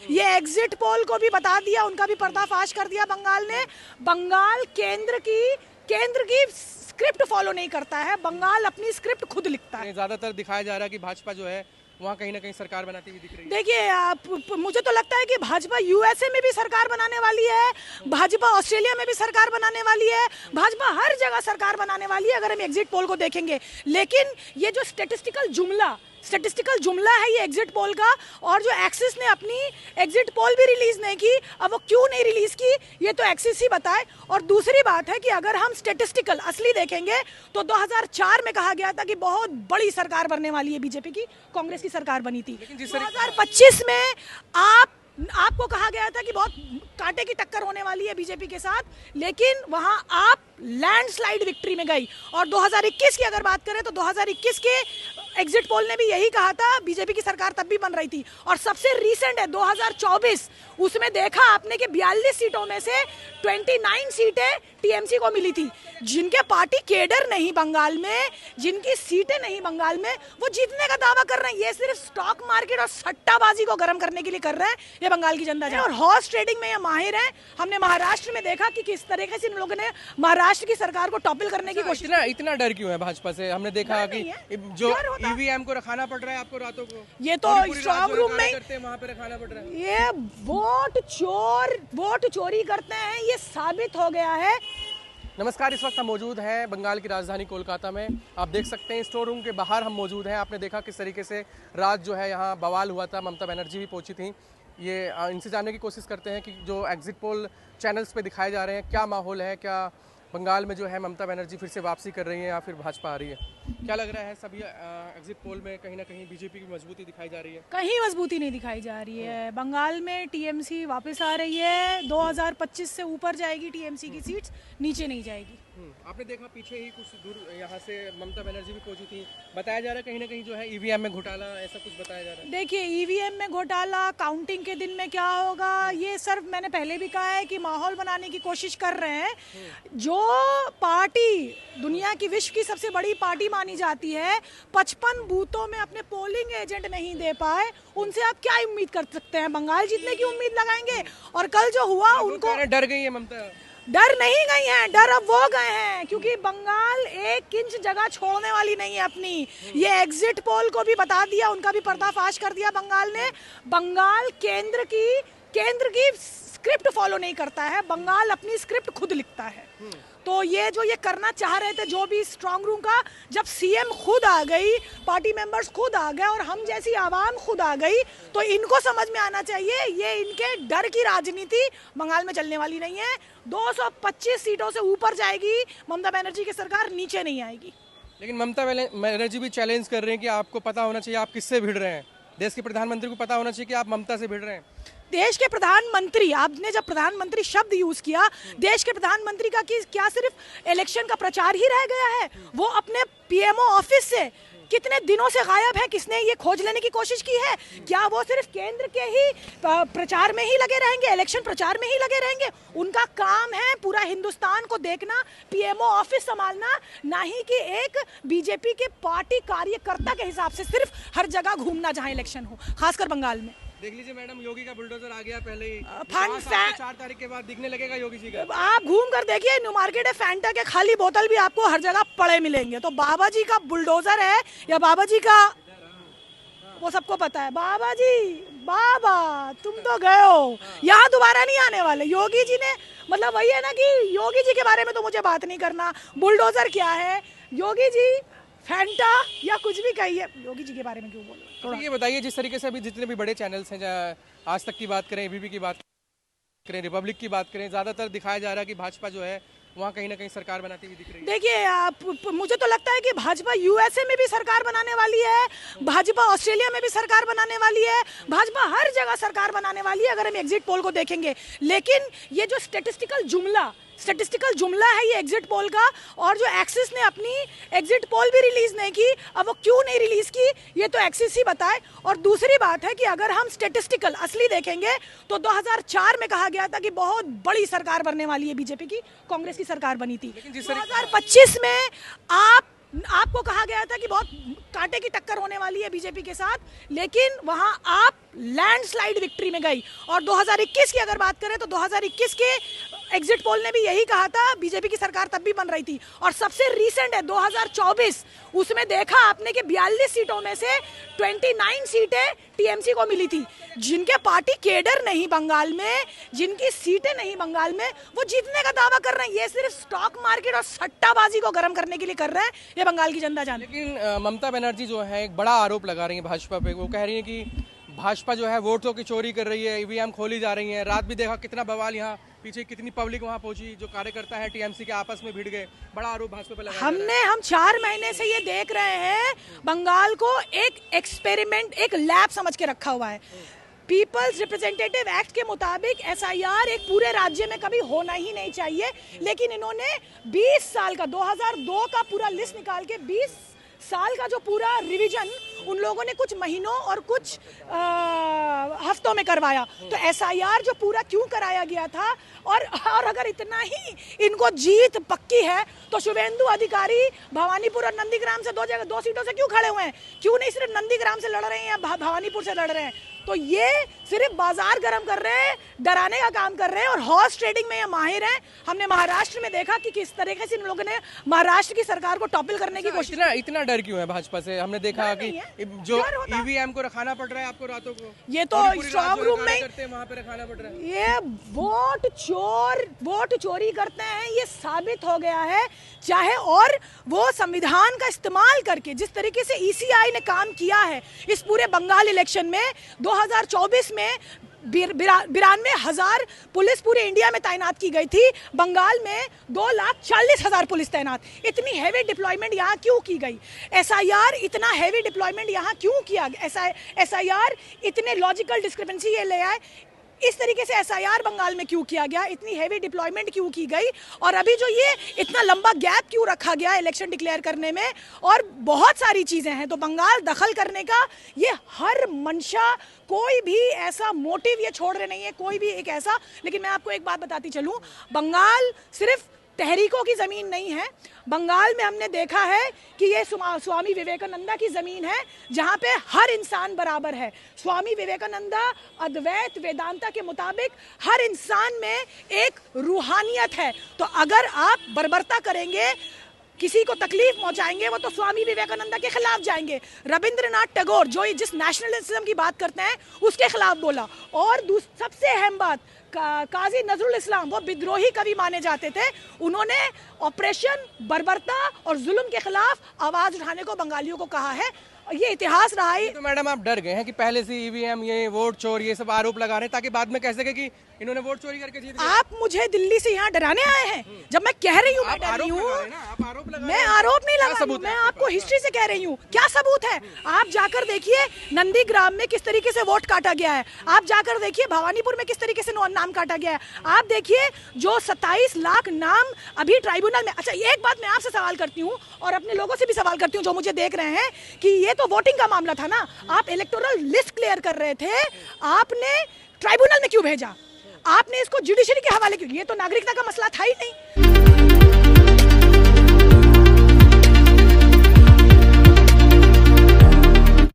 ये exit poll को भी बता दिया, उनका भी पर्दाफाश कर दिया बंगाल ने। बंगाल केंद्र की स्क्रिप्ट फॉलो नहीं करता है, बंगाल अपनी स्क्रिप्ट खुद लिखता है। ज्यादातर दिखाया जा रहा है कि भाजपा जो है वहाँ कहीं ना कहीं सरकार बनाती हुई दिख रही है। देखिए मुझे तो लगता है कि भाजपा यूएसए में भी सरकार बनाने वाली है, भाजपा ऑस्ट्रेलिया में भी सरकार बनाने वाली है, भाजपा हर जगह सरकार बनाने वाली है अगर हम एग्जिट पोल को देखेंगे। लेकिन ये जो स्टैटिस्टिकल जुमला है ये एग्जिट पोल का, और जो एक्सिस ने अपनी एग्जिट पोल भी रिलीज नहीं की, अब वो क्यों नहीं रिलीज की ये तो एक्सिस ही बताए। और दूसरी बात है कि अगर हम स्टैटिस्टिकल असली देखेंगे तो 2004 में कहा गया था कि बहुत बड़ी सरकार बनने वाली है बीजेपी की, कांग्रेस की सरकार बनी थी। 2025 में आपको कहा गया था कि बहुत कांटे की टक्कर होने वाली है बीजेपी के साथ, लेकिन वहां आप लैंडस्लाइड विक्ट्री में गई। और 2021 की अगर बात करें तो 2021 के एग्जिट पोल ने भी यही कहा था, बीजेपी की सरकार तब भी बन रही थी। और सबसे रीसेंट है 2024, उसमें देखा आपने कि 42 सीटों में से 29 सीटें टीएमसी को मिली थी। जिनके पार्टी केडर नहीं बंगाल में, जिनकी सीटें नहीं बंगाल में, वो जीतने का दावा कर रहे हैं। ये सिर्फ स्टॉक मार्केट और सट्टाबाजी को गर्म करने के लिए कर रहे हैं ये बंगाल की जनता है। और हॉर्स ट्रेडिंग में ये माहिर है। हमने महाराष्ट्र में देखा कि किस तरीके से इन लोगों ने महाराष्ट्र की सरकार को टॉपल करने की कोशिश। इतना डर क्यों है भाजपा से? हमने देखा कि जो ईवीएम को रखाना पड़ रहा है आपको रातों को, ये तो स्ट्रांग रूम में वहाँ पे रखाना पड़ रहा है। ये वोट चोरी करते हैं, ये साबित हो गया है। नमस्कार, इस वक्त हम मौजूद हैं बंगाल की राजधानी कोलकाता में। आप देख सकते हैं स्टोर रूम के बाहर हम मौजूद हैं। आपने देखा किस तरीके से रात जो है यहाँ बवाल हुआ था, ममता बनर्जी भी पहुंची थी। ये इनसे जानने की कोशिश करते हैं कि जो एग्जिट पोल चैनल्स पे दिखाए जा रहे हैं, क्या माहौल है, क्या बंगाल में जो है ममता बनर्जी फिर से वापसी कर रही है या फिर भाजपा आ रही है? क्या लग रहा है सभी एग्जिट पोल में कहीं ना कहीं बीजेपी की मजबूती दिखाई जा रही है? कहीं मजबूती नहीं दिखाई जा रही है। बंगाल में टीएमसी वापस आ रही है, 2025 से ऊपर जाएगी टीएमसी की सीट्स, नीचे नहीं जाएगी। आपने देखा पीछे ही कुछ दूर यहाँ से ममता बनर्जी भी पहुंची थी। बताया जा रहा है कहीं ना कहीं जो है ईवीएम में घोटाला, ऐसा कुछ बताया जा रहा है। देखिए ईवीएम में घोटाला, काउंटिंग के दिन में क्या होगा, ये सिर्फ मैंने पहले भी कहा है कि माहौल बनाने की कोशिश कर रहे हैं। जो पार्टी दुनिया की, विश्व की सबसे बड़ी पार्टी मानी जाती है, 55 बूथों में अपने पोलिंग एजेंट नहीं दे पाए, उनसे आप क्या उम्मीद कर सकते हैं? बंगाल जीतने की उम्मीद लगाएंगे? और कल जो हुआ, उनको डर गई है ममता। डर नहीं गई हैं, डर अब वो गए हैं, क्योंकि बंगाल 1 इंच जगह छोड़ने वाली नहीं है अपनी। ये एग्जिट पोल को भी बता दिया, उनका भी पर्दाफाश कर दिया बंगाल ने। बंगाल केंद्र की स्क्रिप्ट फॉलो नहीं करता है, बंगाल अपनी स्क्रिप्ट खुद लिखता है। तो ये करना चाह रहे थे, जो भी स्ट्रांग रूम का, जब सीएम खुद आ गई, पार्टी मेंबर्स खुद आ गए और हम जैसी आवाम खुद आ गई, तो इनको समझ में आना चाहिए ये इनके डर की राजनीति बंगाल में चलने वाली नहीं है। 225 सीटों से ऊपर जाएगी ममता बनर्जी की सरकार, नीचे नहीं आएगी। लेकिन ममता बनर्जी भी चैलेंज कर रहे हैं कि आपको पता होना चाहिए आप किससे भिड़ रहे हैं। देश के प्रधानमंत्री को पता होना चाहिए कि आप ममता से भिड़ रहे हैं। देश के प्रधानमंत्री, आपने जब प्रधानमंत्री शब्द यूज किया, देश के प्रधानमंत्री का क्या सिर्फ इलेक्शन का प्रचार ही रह गया है? वो अपने पीएमओ ऑफिस से कितने दिनों से गायब है? किसने ये खोज लेने की कोशिश की है? क्या वो सिर्फ केंद्र के ही प्रचार में ही लगे रहेंगे, इलेक्शन प्रचार में ही लगे रहेंगे? उनका काम है पूरा हिंदुस्तान को देखना, पीएमओ ऑफिस संभालना, ना ही कि एक बीजेपी के पार्टी कार्यकर्ता के हिसाब से सिर्फ हर जगह घूमना जहां इलेक्शन हो, खासकर बंगाल में। देख लीजिए मैडम, योगी का बुलडोजर आ गया पहले ही। 4 तारीख के बाद दिखने लगेगा योगी जी का। आप घूम कर देखिए, न्यू मार्केट है, फैंटा के खाली बोतल भी आपको हर जगह पड़े मिलेंगे। तो बाबा जी का बुलडोजर है या बाबा जी का, वो सबको पता है। बाबा जी, बाबा तुम तो गए हो, यहाँ दोबारा नहीं आने वाले। योगी जी ने, मतलब वही है ना कि योगी जी के बारे में तो मुझे बात नहीं करना। बुलडोजर क्या है, योगी जी फैंटा या कुछ भी कहिए, योगी जी के बारे में क्यों बोल रहे? तो ये बताइए, जिस तरीके से अभी जितने भी बड़े चैनल्स हैं, आज तक की बात करें, एबीपी की बात करें, रिपब्लिक की बात करें, ज्यादातर दिखाया जा रहा है कि भाजपा जो है वहाँ कहीं ना कहीं सरकार बनाती हुई दिख रही है। देखिए मुझे तो लगता है कि भाजपा यूएसए में भी सरकार बनाने वाली है, भाजपा ऑस्ट्रेलिया में भी सरकार बनाने वाली है, भाजपा हर जगह सरकार बनाने वाली है अगर हम एग्जिट पोल को देखेंगे। लेकिन ये जो स्टैटिस्टिकल जुमला है ये एग्जिट पोल का, और जो एक्सिस ने अपनी एग्जिट पोल भी रिलीज नहीं की, अब वो क्यों नहीं रिलीज की ये तो एक्सिस ही बताए। और दूसरी बात है कि अगर हम स्टैटिस्टिकल असली देखेंगे तो 2004 में कहा गया था कि बहुत बड़ी सरकार बनने वाली है बीजेपी की, कांग्रेस की सरकार बनी थी। 2025 में आप आपको कहा गया था कि बहुत कांटे की टक्कर होने वाली है बीजेपी के साथ, लेकिन वहां आप लैंडस्लाइड विक्ट्री में गई। और 2021 की अगर बात करें तो 2021 के एग्जिट पोल ने भी यही कहा था, बीजेपी की सरकार तब भी बन रही थी। और सबसे रीसेंट है 2024, उसमें देखा आपने कि 42 सीटों में से 29 सीटें टीएमसी को मिली थी। जिनके पार्टी केडर नहीं बंगाल में, जिनकी सीटें नहीं बंगाल में, वो जीतने का दावा कर रहे हैं। ये सिर्फ स्टॉक मार्केट और सट्टाबाजी को गर्म करने के लिए कर रहे हैं, ये बंगाल की जनता जाने। लेकिन ममता बनर्जी जो है एक बड़ा आरोप लगा रही है भाजपा पे। वो कह रही है कि भाजपा जो है वोटों की चोरी कर रही है, ईवीएम खोली जा रही है। रात भी देखा कितना बवाल, यहाँ पीछे कितनी पब्लिक वहाँ पहुंची, जो कार्यकर्ता है टीएमसी के आपस में भिड़ गए। बड़ा आरोप भाजपा पे लगा। हम 4 महीने से ये देख रहे हैं, बंगाल को एक एक्सपेरिमेंट, एक लैब समझ के रखा हुआ है। पीपल्स रिप्रेजेंटेटिव एक्ट के मुताबिक एसआईआर एक पूरे राज्य में कभी होना ही नहीं चाहिए, लेकिन इन्होंने 20 साल का 2002 का पूरा लिस्ट निकाल के 20 साल का जो पूरा रिवीजन उन लोगों ने कुछ महीनों और कुछ हफ्तों में करवाया। तो एसआईआर जो पूरा क्यों कराया गया था, और अगर इतना ही इनको जीत पक्की है तो शुभेंदु अधिकारी भवानीपुर और नंदीग्राम से 2 सीटों से क्यों खड़े हुए हैं? क्यों नहीं सिर्फ नंदीग्राम से लड़ रहे हैं या भवानीपुर से लड़ रहे हैं? तो ये सिर्फ बाजार गर्म कर रहे हैं, डराने का काम कर रहे हैं, और हॉर्स ट्रेडिंग में ये माहिर हैं। हमने महाराष्ट्र में देखा कि किस तरीके से इन लोगों ने महाराष्ट्र की सरकार को टॉपल करने की कोशिश। इतना डर क्यों है भाजपा से? हमने देखा कि जो ईवीएम को रखाना पड़ रहा है आपको रातों को, ये तो स्ट्रांग रूम में वहाँ पे रखाना पड़ रहा है। ये वोट चोरी करते हैं, ये साबित हो गया है। चाहे और वो संविधान का इस्तेमाल करके जिस तरीके से ईसीआई ने काम किया है इस पूरे बंगाल इलेक्शन में, 2024 में 92,000 पुलिस पूरे इंडिया में तैनात की गई थी। बंगाल में 2,40,000 पुलिस तैनात। इतनी हैवी डिप्लॉयमेंट यहाँ क्यों की गई? एसआईआर इतना हैवी डिप्लॉयमेंट यहाँ क्यों किया? एसआईआर इतने लॉजिकल डिस्क्रिपेंसी ये ले आए। इस तरीके से एसआईआर बंगाल में क्यों किया गया? इतनी हैवी डिप्लॉयमेंट क्यों की गई? और अभी जो ये इतना लंबा गैप क्यों रखा गया इलेक्शन डिक्लेयर करने में? और बहुत सारी चीजें हैं। तो बंगाल दखल करने का ये हर मंशा, कोई भी ऐसा मोटिव ये छोड़ रहे नहीं है, कोई भी एक ऐसा। लेकिन मैं आपको एक बात बताती चलूं, बंगाल सिर्फ तहरीकों की ज़मीन नहीं है। बंगाल में हमने देखा है कि ये स्वामी विवेकानंदा की ज़मीन है, जहाँ पे हर इंसान बराबर है। स्वामी विवेकानंदा अद्वैत वेदांता के मुताबिक हर इंसान में एक रूहानियत है। तो अगर आप बर्बरता करेंगे, किसी को तकलीफ पहुंचाएंगे, वो तो स्वामी विवेकानंदा के खिलाफ जाएंगे। रविंद्रनाथ टैगोर जो जिस नेशनलिज्म की बात करते हैं उसके खिलाफ बोला। और सबसे अहम बात, काजी नजरुल इस्लाम, वो विद्रोही कवि माने जाते थे। उन्होंने ऑपरेशन बर्बरता और जुल्म के खिलाफ आवाज उठाने को बंगालियों को कहा है। ये इतिहास रहा है। तो मैडम आप डर गए हैं कि पहले से ईवीएम, ये वोट चोर, ये सब आरोप लगा रहे हैं ताकि बाद में कह सके कि इन्होंने वोट चोरी करके जीत गए। आप मुझे दिल्ली से यहाँ डराने आए हैं? जब मैं कह रही हूँ मैं डर रही हूँ, मैं आरोप नहीं लगा रही हूँ, मैं आपको हिस्ट्री से कह रही हूँ। क्या सबूत है? आप जाकर देखिए नंदीग्राम में किस तरीके से वोट काटा गया है। आप जाकर देखिए भवानीपुर में किस तरीके से नाम काटा गया है। आप देखिए जो 27 लाख नाम अभी ट्राइब्यूनल में। अच्छा, एक बात मैं आपसे सवाल करती हूँ और अपने लोगों से भी सवाल करती हूँ जो मुझे देख रहे हैं, कि ये तो वोटिंग का मामला था ना, आप इलेक्टोरल लिस्ट क्लियर कर रहे थे, आपने ट्राइब्यूनल में क्यों भेजा? आपने इसको जुडिशरी के हवाले क्यों? ये तो नागरिकता का मसला था ही नहीं।